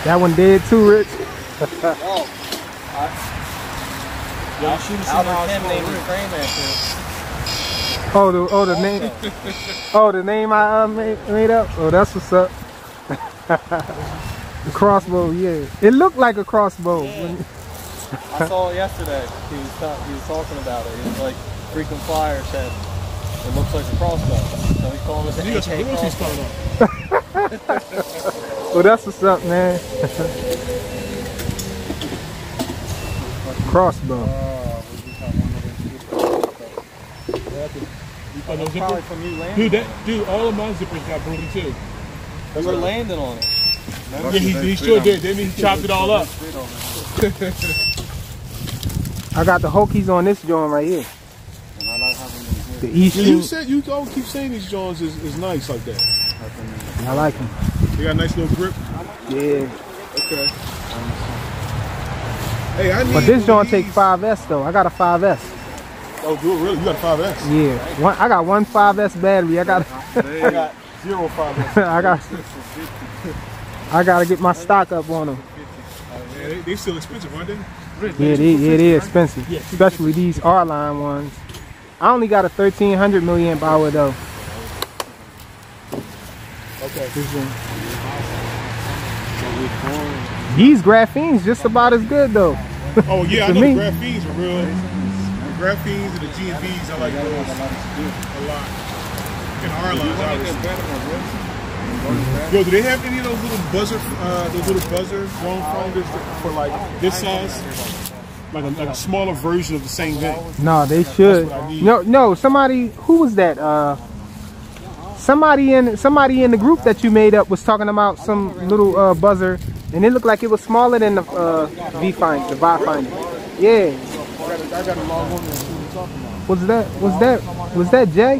That one dead too, Rich. Oh. Yeah, shoot us Albert Kim named the frame after. The name. Oh, the name I made up. Oh, that's what's up. The crossbow, yeah. It looked like a crossbow. Yeah. I saw it yesterday. He was talking about it. He was like, frequent flyer said it looks like a crossbow. So he called it an AK crossbow. Well, that's what's up, man. Crossbow. Oh, no zipper? Dude, all of my zippers got broken too. We were landing on it. Yeah, he sure did. Then he chopped it all up. I got the Hokies on this joint right here. And I like having them The East. You said you all keep saying these Jones is nice like that. I like them. They got a nice little grip. Yeah. Okay. Hey, I need. But this joint take 5S though. I got a 5S. Oh, do it really? You got a 5S? Yeah. I got one 5S battery. I got 0 5S. I gotta get my stock up on them. Yeah, they still expensive, aren't they? Yeah, they expensive. Especially these R-line ones. I only got a 1300 milliamp hour though. Okay. These graphene's just about as good though. Oh yeah, I know the graphene's are real. The graphene's and the G&B's, I like those a lot. And R-lines, obviously. Yo, do they have any of those little buzzer drone finders for like this size? Like a smaller version of the same thing? No, they should. No, somebody, who was that? Somebody in the group that you made up was talking about some little buzzer, and it looked like it was smaller than the Viewfinder, the Viewfinder. Yeah. I got a long one and see what you're talking about. Was that Jay?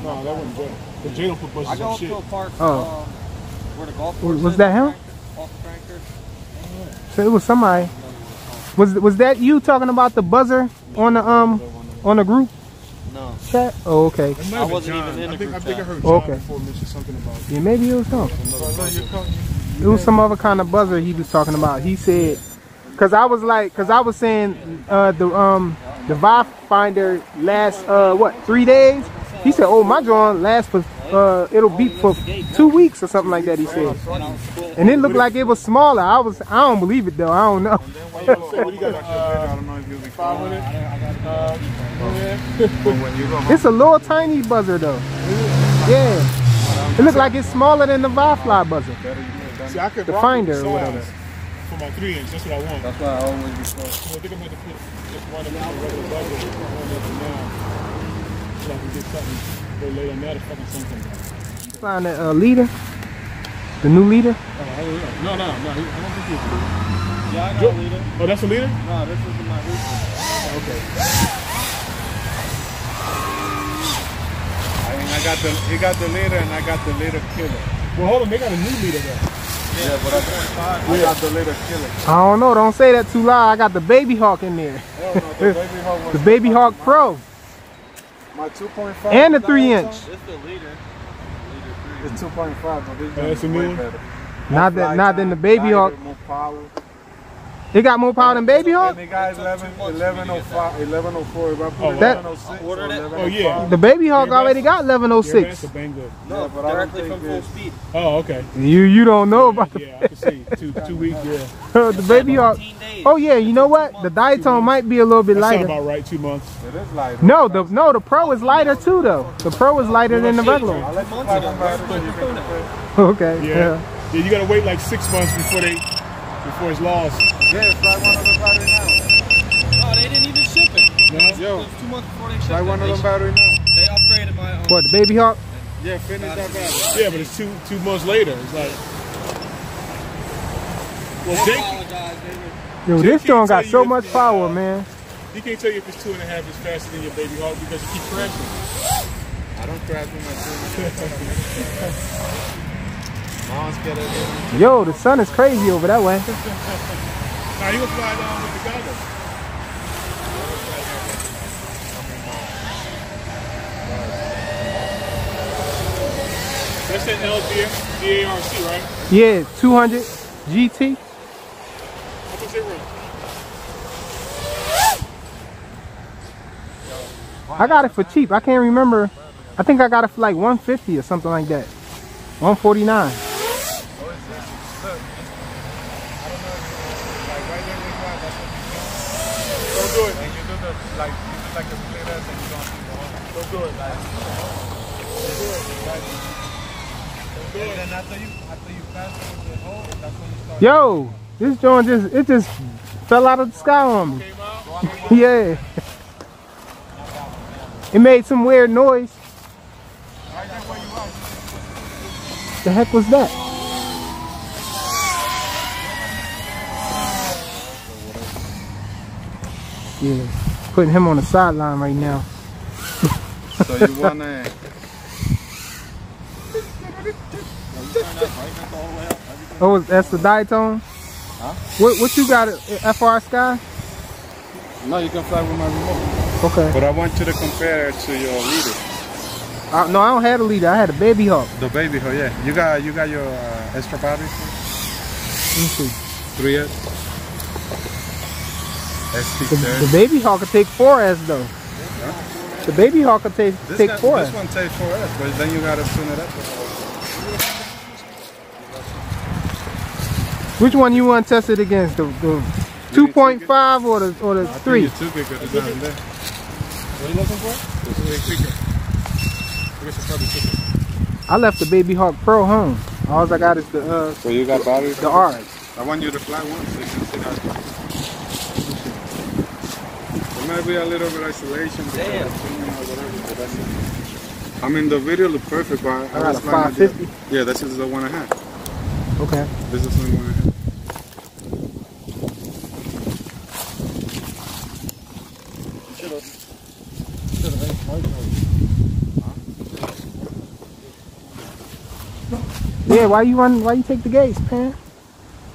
No, that wasn't Jay. The Jay don't put buzzers on shit. Where the golf course was that him? So it was somebody. Was that you talking about the buzzer on the group? No. Chat? Oh, okay. I wasn't even in the group I think I heard John before mention something about it. Yeah, maybe it was him. It was some other kind of buzzer he was talking about. He said, cause I was saying the Viewfinder lasts 3 days. He said, oh, my joint lasts for it'll beep for 2 weeks or something like that. He said, and it looked like it was smaller. I don't believe it though. I don't know. It's a little tiny buzzer though. Yeah, it looks like it's smaller than the Viewfly buzzer. See, I could the Finder or whatever. For my 3-inch, that's what I want. That's why I always be close. I think I'm going to put just one of my regular buzzer on there for now. So I can get something a little later on that if I can send something. You find that leader? The new leader? No, I don't think he's a Yeah, I got a leader. Oh, that's a leader? No, this is my leader. Okay. I mean, he got the leader and I got the leader killer. Well, hold on, they got a new leader though. Yeah, but I got the leader killer. I don't know. Don't say that too loud. I got the Baby Hawk in there. Hell no, the Baby Hawk was the Baby Hawk Pro. My 2.5. And the 3-inch. This is the leader. It's 2.5, but this that's a new one? better. Not than the Baby Hawk. More power. It got more power than Baby Hawk? And it got 1105, 1104. If I put that, 1106 ordered it? Oh, yeah. The Baby Hawk already got 1106. That's a bang good. No, but I directly don't from think full speed. Oh, okay. You don't know about the Yeah, I can see. Two weeks, yeah. the Baby Hawk. Oh yeah, you know what? The diatone might be a little bit That lighter. sounds about right, 2 months. It is lighter. No, the Pro is lighter too though. The Pro is lighter than the regular one. I'll let you plug them back so you can compare. Okay. Yeah, you gotta wait like 6 months before it's lost. Yeah, it's like one of the battery now. No, they didn't even ship it. No? Yo, It was 2 months before they shipped like it. one of them battery now. They upgraded my own. What, the Baby Hawk? Yeah, finish that battery. Yeah, but it's two months later. It's like, well, Jake, Yo, this joint got so much power, man. he can't tell you if it's 2.5 is faster than your Baby Hawk because you keep crashing. I don't crash with my phone. Mom's got it. Yo, the sun is crazy over that way. Now you gonna fly down with the goggles. That's an LDARC, right? Yeah, 200. GT. How much they run? I got it for cheap. I can't remember. I think I got it for like 150 or something like that. 149. Don't do it. And you do the like the split S and you don't see the whole. Don't do it. And then after you pass over the hole, that's when you start. Yo, this joint just fell out of the sky on me. Came out. Yeah. It made some weird noise. The heck was that? Yeah, putting him on the sideline right now. So you wanna? Oh, that's the diatone? Huh? What you got at FR Sky? No, you can fly with my remote. Okay. But I want you to compare it to your leader. No, I don't have a leader. I had a Baby Hawk. The Baby Hawk, yeah. You got your extra battery? Let me see. 3S. The Baby Hawk could take 4S though. Huh? The Baby Hawk could take 4S. This one takes 4S, but then you gotta tune it up. Which one you want to test it against? The 2.5 or the 3? It's too big at the down there. What are you looking for? This is a kicker. I guess it's probably kicker. I left the Baby Hawk Pro home. All I got is the So you got battery? the R. I want you to fly one so you can see that. There might be a little bit of isolation because of the tuning or whatever, but that's it. I mean, the video looked perfect, but I got a was flying 550. Yeah, this is the one I had. Okay. This is the one I had. Yeah, why you take the gates, man?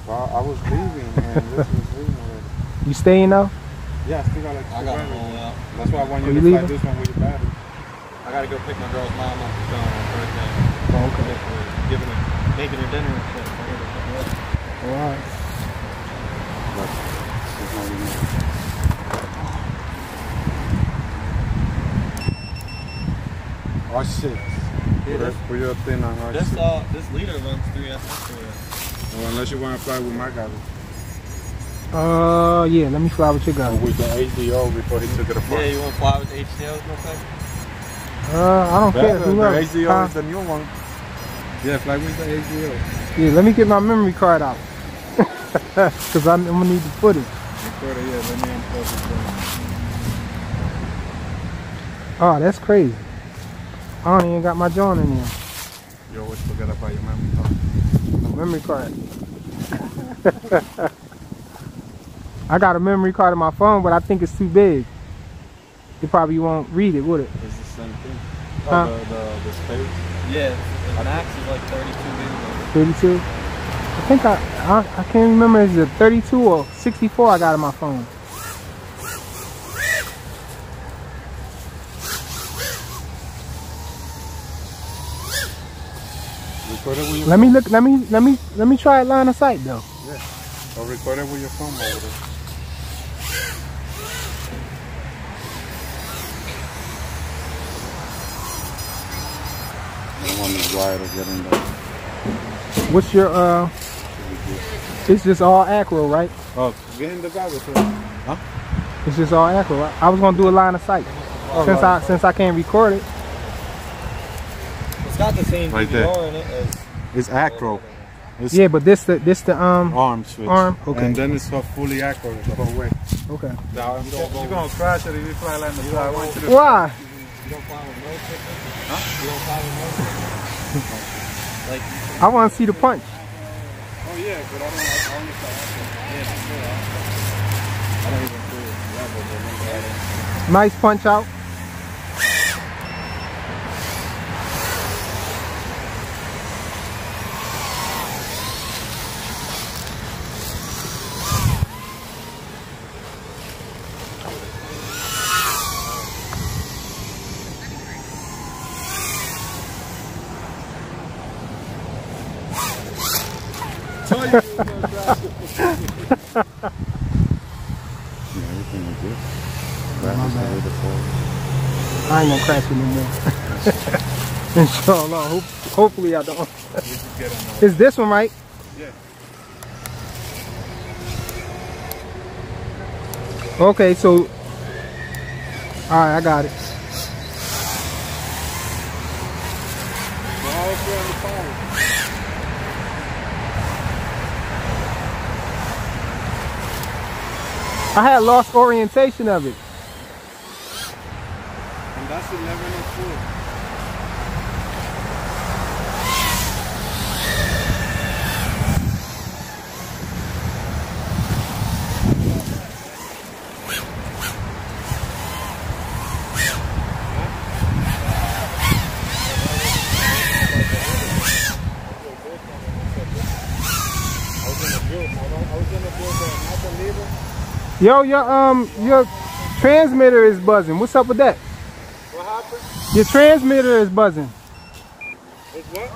Well, I was leaving and this was leaving already. You staying though? Yeah, I still got like I got them all out. That's why I want Are you you to fly leaving? this one with your battery. I gotta go pick my girl's mom up from Thursday. Oh, okay. Giving her, making her dinner and shit. All right. But it's not enough. R6. Yeah, Put your thing on R6. this leader runs 3S. Well, unless you want to fly with my guy. Yeah, let me fly with your guy. Or with the HDO before he took it apart. Yeah, you want to fly with the HDOs real quick? I don't care. The Whoever. HDO is the new one. Yeah, fly with the HDO. Yeah, let me get my memory card out. Cause I'm gonna need the footage. Record it, yeah, let me unplug this one. Oh, that's crazy. I don't even got my joint in there. You always forget about your memory card. My memory card. I got a memory card in my phone, but I think it's too big. You probably won't read it, would it? It's the same thing. Huh? The space. Yeah, the max is like 32 gigabytes. 32. I think I can't remember if it's a 32 or 64 I got in my phone. Record it with your Let me look. Let me try line of sight though. Or record it with your phone over there. The one is wide to get in there. What's your It's just all acro, right? Oh, get in the goggles. Huh? It's just all acro. Right? I was gonna do a line of sight since I can't record it. It's got the same Right DVR there. in it as It's acro. It's Yeah, but this the arm switch. arm. Okay. And then it's fully acro the whole way. Okay. Now, you're gonna crash it if you fly like the I want you to. Why? you don't fly with no ticket. Huh? You don't fly with no ticket. Like, I want to see the punch. Oh yeah, but I only fly I don't even do it. Nice punch out. Everything is good. I ain't gonna crash anymore. Inshallah. Hopefully I don't. Is this one right? Yeah. Okay, so alright, I got it. I had lost orientation of it. And that's 11:04. Yo, your transmitter is buzzing. What's up with that? What happened? Your transmitter is buzzing. It's what?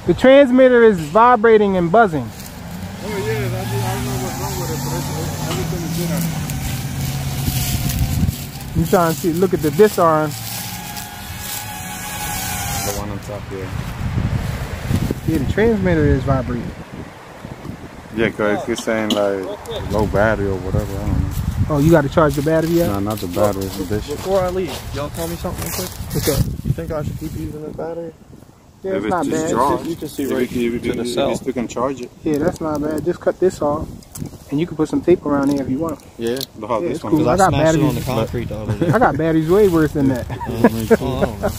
The transmitter is vibrating and buzzing. Oh yeah, I don't know what's wrong with it, but everything is good on it. You trying to see? Look at the disarm. The one on top there. Yeah, the transmitter is vibrating. Yeah, cause you're saying like low battery or whatever. I don't know. Oh, you got to charge the battery yet? No, not the battery. It's this shit. Before I leave, y'all tell me something real quick. What's up? You think I should keep using this battery? Yeah, If it's not just bad. charged, You can see if right you to the cell. You still can charge it. Yeah, that's not bad. Just cut this off, and you can put some tape around there if you want. Yeah. Look how Yeah, this it's one. cool. Because I I got smashed it on batteries. the concrete the other day. I got batteries way worse than that. Oh, I don't know.